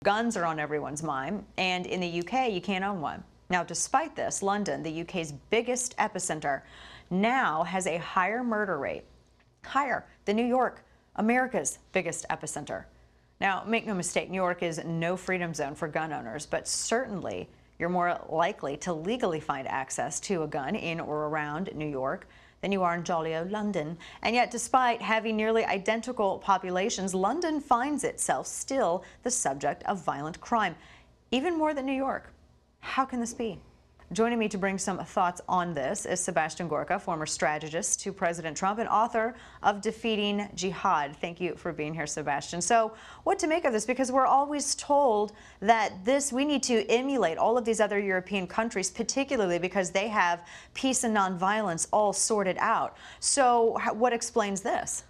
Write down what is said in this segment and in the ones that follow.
Guns are on everyone's mind, and in the UK, you can't own one. Now, despite this, London, the UK's biggest epicenter, now has a higher murder rate, higher than New York, America's biggest epicenter. Now, make no mistake, New York is no freedom zone for gun owners, but certainly you're more likely to legally find access to a gun in or around New York than you are in jolly old London. And yet, despite having nearly identical populations, London finds itself still the subject of violent crime, even more than New York. How can this be? Joining me to bring some thoughts on this is Sebastian Gorka, former strategist to President Trump and author of Defeating Jihad. Thank you for being here, Sebastian. So what to make of this? Because we're always told that we need to emulate all of these other European countries, particularly because they have peace and nonviolence all sorted out. So what explains this?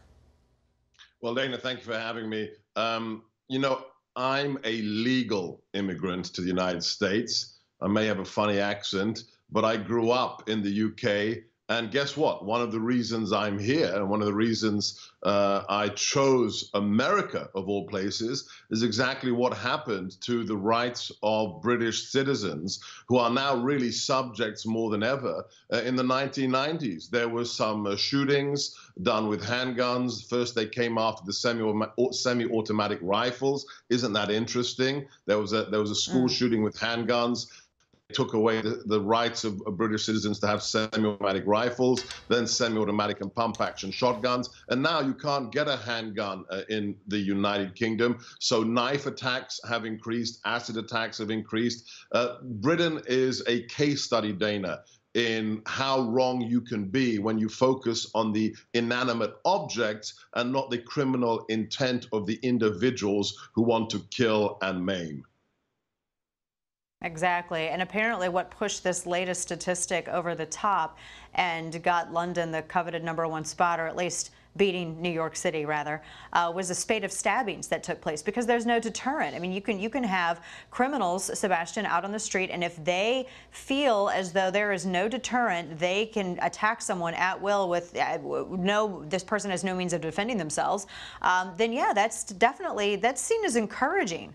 Well, Dana, thank you for having me. You know, I'm a legal immigrant to the United States. I may have a funny accent, but I grew up in the UK. And guess what? One of the reasons I'm here, and one of the reasons I chose America, of all places, is exactly what happened to the rights of British citizens, who are now really subjects more than ever. In the 1990s, there were some shootings done with handguns. First, they came after the semi-automatic rifles. Isn't that interesting? There was a school shooting with handguns. Took away the rights of British citizens to have semi-automatic rifles, then semi-automatic and pump-action shotguns. And now you can't get a handgun in the United Kingdom. So knife attacks have increased, acid attacks have increased. Britain is a case study, Dana, in how wrong you can be when you focus on the inanimate objects and not the criminal intent of the individuals who want to kill and maim. Exactly. And apparently what pushed this latest statistic over the top and got London the coveted #1 spot, or at least beating New York City, rather, was a spate of stabbings that took place because there's no deterrent. I mean, you can have criminals, Sebastian, out on the street, and if they feel as though there is no deterrent, they can attack someone at will with this person has no means of defending themselves, then yeah, that's seen as encouraging.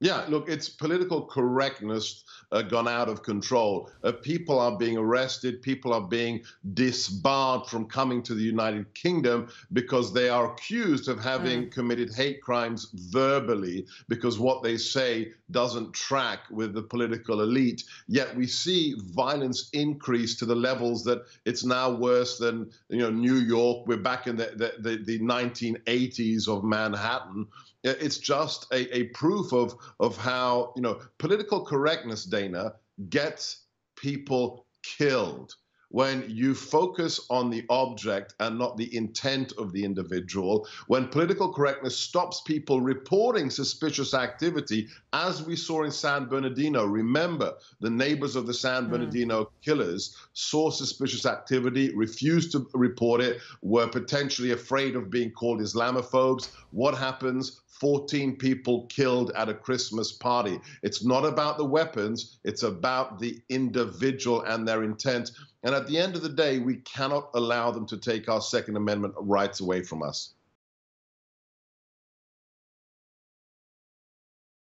Yeah, look, it's political correctness gone out of control. People are being arrested. People are being disbarred from coming to the United Kingdom because they are accused of having committed hate crimes verbally, because what they say doesn't track with the political elite. Yet we see violence increase to the levels that it's now worse than, New York. We're back in the 1980s of Manhattan. It's just a proof of how, political correctness, Dana, gets people killed. When you focus on the object and not the intent of the individual, when political correctness stops people reporting suspicious activity, as we saw in San Bernardino. Remember, the neighbors of the San Bernardino killers saw suspicious activity, refused to report it, were potentially afraid of being called Islamophobes. What happens? 14 people killed at a Christmas party. It's not about the weapons, it's about the individual and their intent. And at the end of the day, we cannot allow them to take our Second Amendment rights away from us.